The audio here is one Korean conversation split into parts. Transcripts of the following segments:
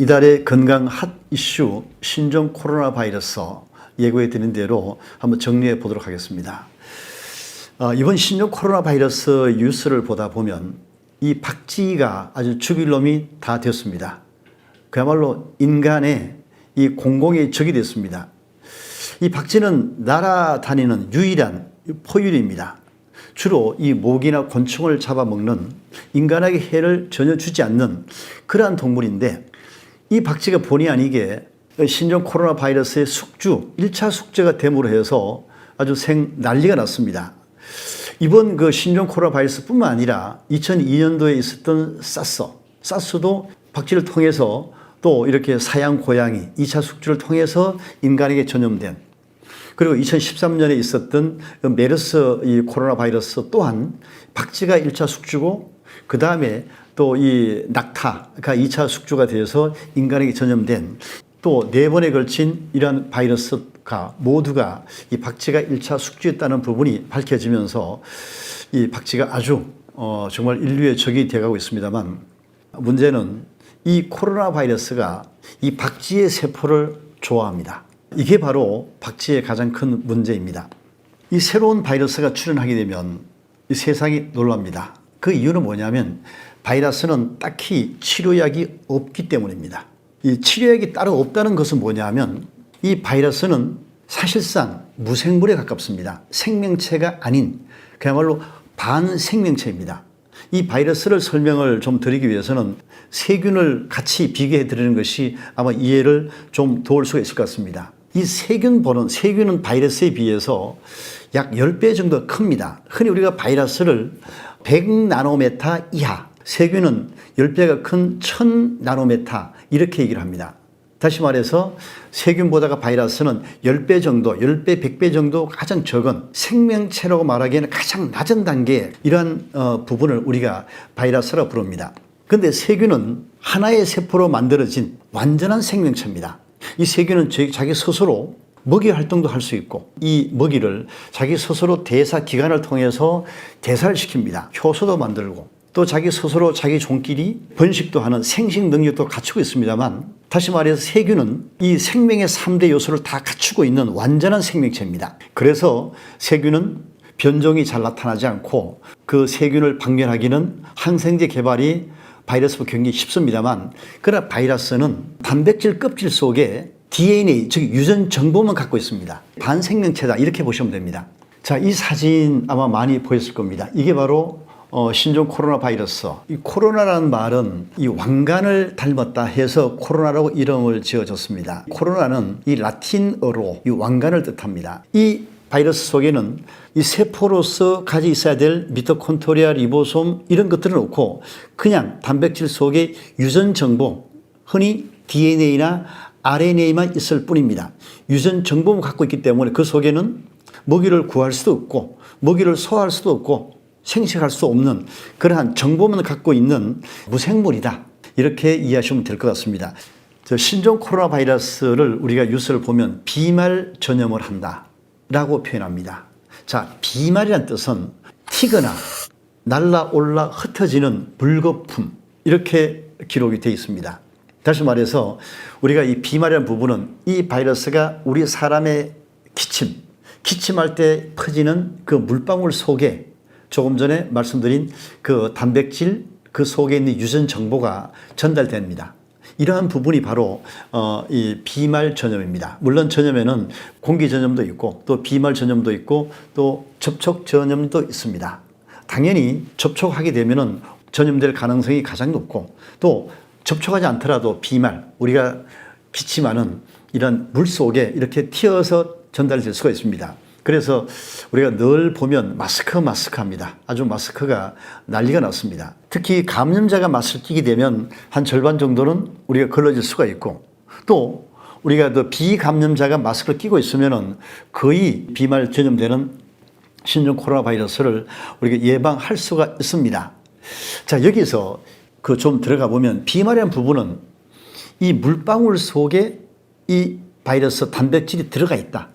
이달의 건강 핫 이슈 신종 코로나 바이러스 예고해 드린 대로 한번 정리해 보도록 하겠습니다. 이번 신종 코로나 바이러스 뉴스를 보다 보면 이 박쥐가 아주 죽일 놈이 다 되었습니다. 그야말로 인간의 이 공공의 적이 됐습니다. 이 박쥐는 날아다니는 유일한 포유류입니다. 주로 이 모기나 곤충을 잡아먹는 인간에게 해를 전혀 주지 않는 그러한 동물인데, 이 박쥐가 본의 아니게 신종 코로나 바이러스의 숙주, 1차 숙제가 됨으로 해서 아주 난리가 났습니다. 이번 그 신종 코로나 바이러스뿐만 아니라 2002년도에 있었던 사스도 박쥐를 통해서 또 이렇게 사양 고양이 2차 숙주를 통해서 인간에게 전염된, 그리고 2013년에 있었던 메르스 이 코로나 바이러스 또한 박쥐가 1차 숙주고, 그 다음에 또 이 낙타가 2차 숙주가 되어서 인간에게 전염된 또 4번에 걸친 이러한 바이러스가 모두가 이 박쥐가 1차 숙주였다는 부분이 밝혀지면서 이 박쥐가 아주 정말 인류의 적이 되어가고 있습니다만, 문제는 이 코로나 바이러스가 이 박쥐의 세포를 좋아합니다. 이게 바로 박쥐의 가장 큰 문제입니다. 이 새로운 바이러스가 출현하게 되면 이 세상이 놀랍니다. 그 이유는 뭐냐면 바이러스는 딱히 치료약이 없기 때문입니다. 이 치료약이 따로 없다는 것은 뭐냐면 이 바이러스는 사실상 무생물에 가깝습니다. 생명체가 아닌 그야말로 반생명체입니다. 이 바이러스를 설명을 좀 드리기 위해서는 세균을 같이 비교해 드리는 것이 아마 이해를 좀 도울 수가 있을 것 같습니다. 이 세균은 바이러스에 비해서 약 10배 정도 큽니다. 흔히 우리가 바이러스를 100나노메타 이하, 세균은 10배가 큰 1000나노메타 이렇게 얘기를 합니다. 다시 말해서 세균보다가 바이러스는 10배 정도, 10배, 100배 정도 가장 적은 생명체라고 말하기에는 가장 낮은 단계의 이러한 부분을 우리가 바이러스라고 부릅니다. 그런데 세균은 하나의 세포로 만들어진 완전한 생명체입니다. 이 세균은 자기 스스로 먹이 활동도 할 수 있고, 이 먹이를 자기 스스로 대사 기관을 통해서 대사를 시킵니다. 효소도 만들고, 또 자기 스스로 자기 종끼리 번식도 하는 생식 능력도 갖추고 있습니다만, 다시 말해서 세균은 이 생명의 3대 요소를 다 갖추고 있는 완전한 생명체입니다. 그래서 세균은 변종이 잘 나타나지 않고, 그 세균을 방면하기는 항생제 개발이 바이러스보다 굉장히 쉽습니다만, 그러나 바이러스는 단백질 껍질 속에 DNA, 즉 유전 정보만 갖고 있습니다. 반생명체다 이렇게 보시면 됩니다. 자, 이 사진 아마 많이 보였을 겁니다. 이게 바로 신종 코로나 바이러스. 이 코로나라는 말은 이 왕관을 닮았다 해서 코로나라고 이름을 지어졌습니다. 코로나는 이 라틴어로 이 왕관을 뜻합니다. 이 바이러스 속에는 이 세포로서 가지고 있어야 될 미토콘드리아, 리보솜 이런 것들은 없고, 그냥 단백질 속에 유전 정보, 흔히 DNA나 RNA만 있을 뿐입니다. 유전 정보만 갖고 있기 때문에 그 속에는 먹이를 구할 수도 없고, 먹이를 소화할 수도 없고, 생식할 수 없는 그러한 정보만 갖고 있는 무생물이다, 이렇게 이해하시면 될 것 같습니다. 신종 코로나 바이러스를 우리가 뉴스를 보면 비말 전염을 한다 라고 표현합니다. 자, 비말이란 뜻은 튀거나 날아올라 흩어지는 물거품, 이렇게 기록이 되어 있습니다. 다시 말해서 우리가 이 비말이라는 부분은 이 바이러스가 우리 사람의 기침할 때 퍼지는 그 물방울 속에 조금 전에 말씀드린 그 단백질, 그 속에 있는 유전 정보가 전달됩니다. 이러한 부분이 바로 이 비말 전염입니다. 물론 전염에는 공기 전염도 있고, 또 비말 전염도 있고, 또 접촉 전염도 있습니다. 당연히 접촉하게 되면은 전염될 가능성이 가장 높고, 또 접촉하지 않더라도 비말, 우리가 기침하는 이런 물 속에 이렇게 튀어서 전달될 수가 있습니다. 그래서 우리가 늘 보면 마스크 합니다. 아주 마스크가 난리가 났습니다. 특히 감염자가 마스크를 끼게 되면 한 절반 정도는 우리가 걸러질 수가 있고, 또 우리가 더 비감염자가 마스크를 끼고 있으면은 거의 비말 전염되는 신종 코로나 바이러스를 우리가 예방할 수가 있습니다. 자, 여기서 좀 들어가 보면 비말이라는 부분은 이 물방울 속에 이 바이러스 단백질이 들어가 있다.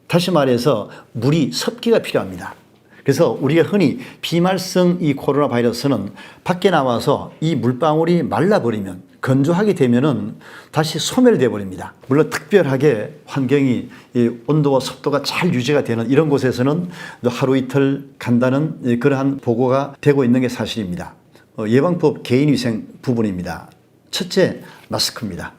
다시 말해서 물이 섭기가 필요합니다. 그래서 우리가 흔히 비말성 이 코로나 바이러스는 밖에 나와서 이 물방울이 말라버리면, 건조하게 되면은 다시 소멸되어 버립니다. 물론 특별하게 환경이 이 온도와 습도가 잘 유지가 되는 이런 곳에서는 하루 이틀 간다는 그러한 보고가 되고 있는 게 사실입니다. 예방법 개인위생 부분입니다. 첫째, 마스크입니다.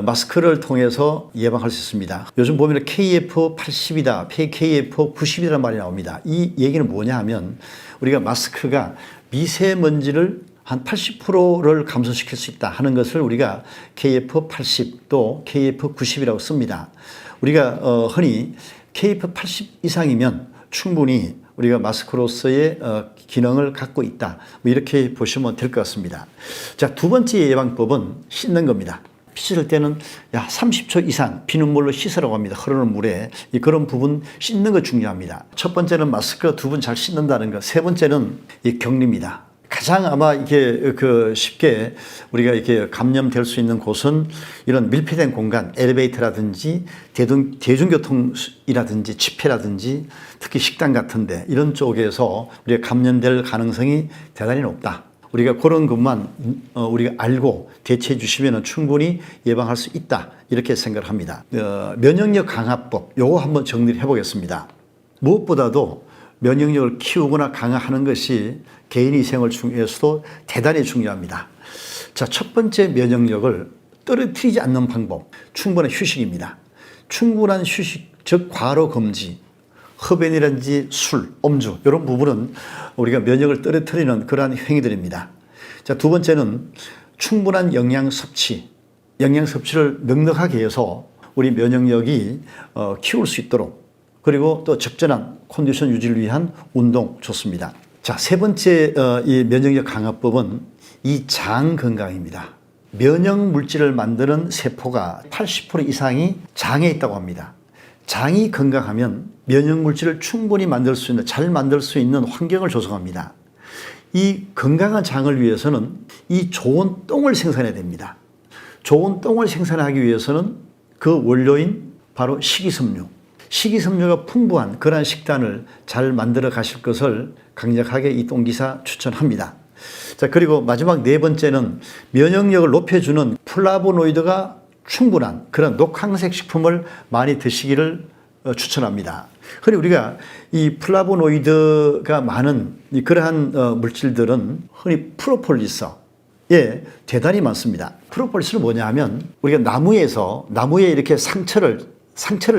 마스크를 통해서 예방할 수 있습니다. 요즘 보면 KF80이다, KF90이라는 말이 나옵니다. 이 얘기는 뭐냐 하면 우리가 마스크가 미세먼지를 한 80%를 감소시킬 수 있다 하는 것을 우리가 KF80 또 KF90이라고 씁니다. 우리가 흔히 KF80 이상이면 충분히 우리가 마스크로서의 기능을 갖고 있다. 이렇게 보시면 될 것 같습니다. 자, 두 번째 예방법은 씻는 겁니다. 씻을 때는 30초 이상 비눗물로 씻으라고 합니다. 흐르는 물에. 그런 부분 씻는 거 중요합니다. 첫 번째는 마스크 두 번 잘 씻는다는 것. 세 번째는 이 격리입니다. 가장 아마 이게 쉽게 우리가 이렇게 감염될 수 있는 곳은 이런 밀폐된 공간, 엘리베이터라든지 대중교통이라든지 집회라든지 특히 식당 같은데 이런 쪽에서 우리가 감염될 가능성이 대단히 높다. 우리가 그런 것만 우리가 알고 대처해 주시면 충분히 예방할 수 있다. 이렇게 생각을 합니다. 면역력 강화법, 요거 한번 정리를 해보겠습니다. 무엇보다도 면역력을 키우거나 강화하는 것이 개인위생을 중에서도 대단히 중요합니다. 자, 첫 번째 면역력을 떨어뜨리지 않는 방법, 충분한 휴식입니다. 충분한 휴식, 즉 과로 금지, 흡연이라든지 술, 음주 이런 부분은 우리가 면역을 떨어뜨리는 그러한 행위들입니다. 자, 두 번째는 충분한 영양 섭취, 영양 섭취를 넉넉하게 해서 우리 면역력이 키울 수 있도록 그리고 또 적절한 컨디션 유지를 위한 운동 좋습니다. 자, 세 번째 이 면역력 강화법은 이 장 건강입니다. 면역 물질을 만드는 세포가 80% 이상이 장에 있다고 합니다. 장이 건강하면 면역 물질을 충분히 만들 수 있는, 잘 만들 수 있는 환경을 조성합니다. 이 건강한 장을 위해서는 이 좋은 똥을 생산해야 됩니다. 좋은 똥을 생산하기 위해서는 그 원료인 바로 식이섬유. 식이섬유가 풍부한 그러한 식단을 잘 만들어 가실 것을 강력하게 이 똥기사 추천합니다. 자, 그리고 마지막 네 번째는 면역력을 높여주는 플라보노이드가 충분한 그런 녹황색 식품을 많이 드시기를 추천합니다. 흔히 우리가 이 플라보노이드가 많은 그러한 물질들은 흔히 프로폴리스에 대단히 많습니다. 프로폴리스는 뭐냐 하면 우리가 나무에 이렇게 상처를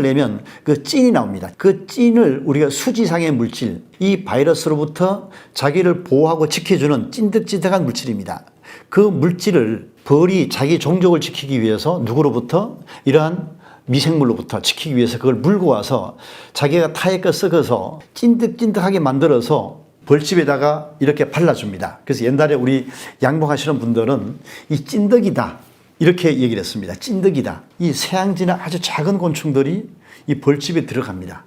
내면 그 찐이 나옵니다. 그 찐을 우리가 수지상의 물질, 이 바이러스로부터 자기를 보호하고 지켜주는 찐득찐득한 물질입니다. 그 물질을 벌이 자기 종족을 지키기 위해서 누구로부터 이러한 미생물로부터 지키기 위해서 그걸 물고 와서 자기가 타에 거 썩어서 찐득찐득하게 만들어서 벌집에다가 이렇게 발라줍니다. 그래서 옛날에 우리 양봉하시는 분들은 이 찐득이다 이렇게 얘기를 했습니다. 찐득이다. 이 새앙지나 아주 작은 곤충들이 이 벌집에 들어갑니다.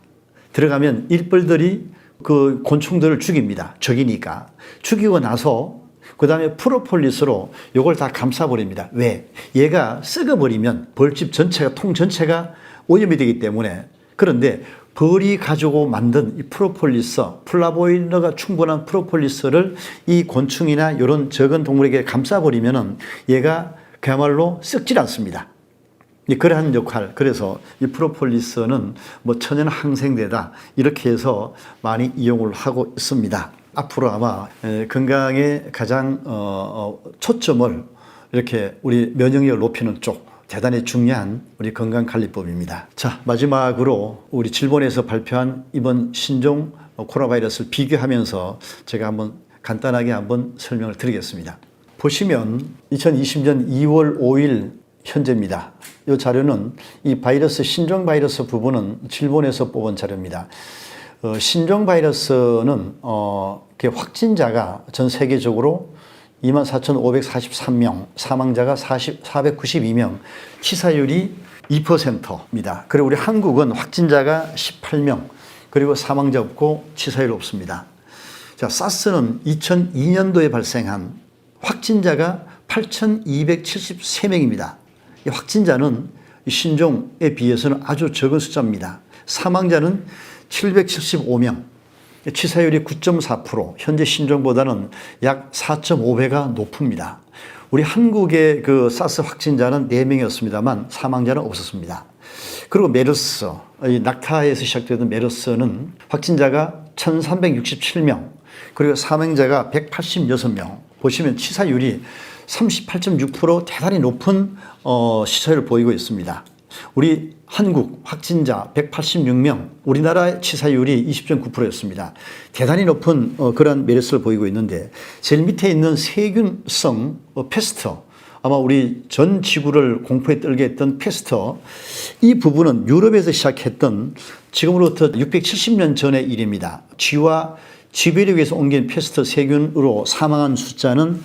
들어가면 일벌들이 그 곤충들을 죽입니다. 적이니까. 죽이고 나서 그 다음에 프로폴리스로 이걸 다 감싸버립니다. 왜? 얘가 썩어버리면 벌집 전체가, 통 전체가 오염이 되기 때문에. 그런데 벌이 가지고 만든 이 프로폴리스, 플라보이드가 충분한 프로폴리스를 이 곤충이나 이런 적은 동물에게 감싸버리면은 얘가 그야말로 썩질 않습니다. 그러한 역할, 그래서 이 프로폴리스는 뭐 천연 항생제다 이렇게 해서 많이 이용을 하고 있습니다. 앞으로 아마 건강에 가장 초점을 이렇게 우리 면역력을 높이는 쪽 대단히 중요한 우리 건강관리법입니다. 자, 마지막으로 우리 질본에서 발표한 이번 신종 코로나 바이러스를 비교하면서 제가 한번 간단하게 한번 설명을 드리겠습니다. 보시면 2020년 2월 5일 현재입니다. 이 자료는 이 바이러스 신종 바이러스 부분은 질본에서 뽑은 자료입니다. 신종 바이러스는 확진자가 전 세계적으로 24,543명, 사망자가 492명, 치사율이 2%입니다. 그리고 우리 한국은 확진자가 18명, 그리고 사망자 없고 치사율 없습니다. 자, 사스는 2002년도에 발생한 확진자가 8,273명입니다. 이 확진자는 신종에 비해서는 아주 적은 숫자입니다. 사망자는 775명. 치사율이 9.4%, 현재 신종보다는 약 4.5배가 높습니다. 우리 한국의 그 사스 확진자는 4명이었습니다만 사망자는 없었습니다. 그리고 메르스, 이 낙타에서 시작되던 메르스는 확진자가 1,367명, 그리고 사망자가 186명. 보시면 치사율이 38.6% 대단히 높은 치사율을 보이고 있습니다. 우리 한국 확진자 186명, 우리나라의 치사율이 20.9%였습니다. 대단히 높은 그런 메르스를 보이고 있는데 제일 밑에 있는 세균성 패스트, 아마 우리 전 지구를 공포에 떨게 했던 패스트, 이 부분은 유럽에서 시작했던 지금으로부터 670년 전의 일입니다. 쥐와 쥐배력에서 옮긴 패스트 세균으로 사망한 숫자는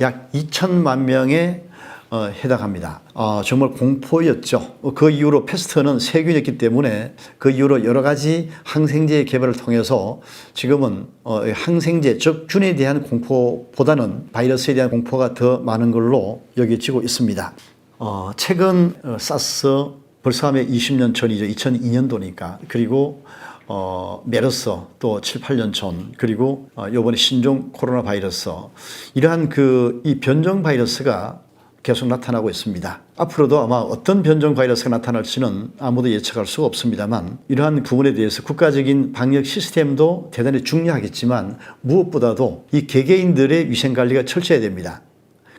약 2천만 명에 해당합니다. 정말 공포였죠. 그 이후로 패스트는 세균이었기 때문에 그 이후로 여러 가지 항생제 개발을 통해서 지금은 항생제, 즉 균에 대한 공포보다는 바이러스에 대한 공포가 더 많은 걸로 여겨지고 있습니다. 최근 사스 벌써 하면 20년 전이죠. 2002년도니까. 그리고 메르스 또 7, 8년 전, 그리고 이번에 신종 코로나 바이러스, 이러한 이 변종 바이러스가 계속 나타나고 있습니다. 앞으로도 아마 어떤 변종 바이러스가 나타날지는 아무도 예측할 수가 없습니다만, 이러한 부분에 대해서 국가적인 방역 시스템도 대단히 중요하겠지만 무엇보다도 이 개개인들의 위생관리가 철저해야 됩니다.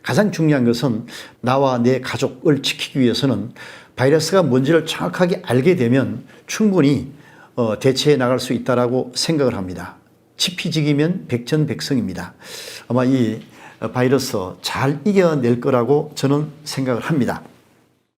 가장 중요한 것은 나와 내 가족을 지키기 위해서는 바이러스가 뭔지를 정확하게 알게 되면 충분히 대처해 나갈 수 있다고 생각을 합니다. 지피지기면 백전백승입니다. 아마 이 바이러스 잘 이겨낼 거라고 저는 생각을 합니다.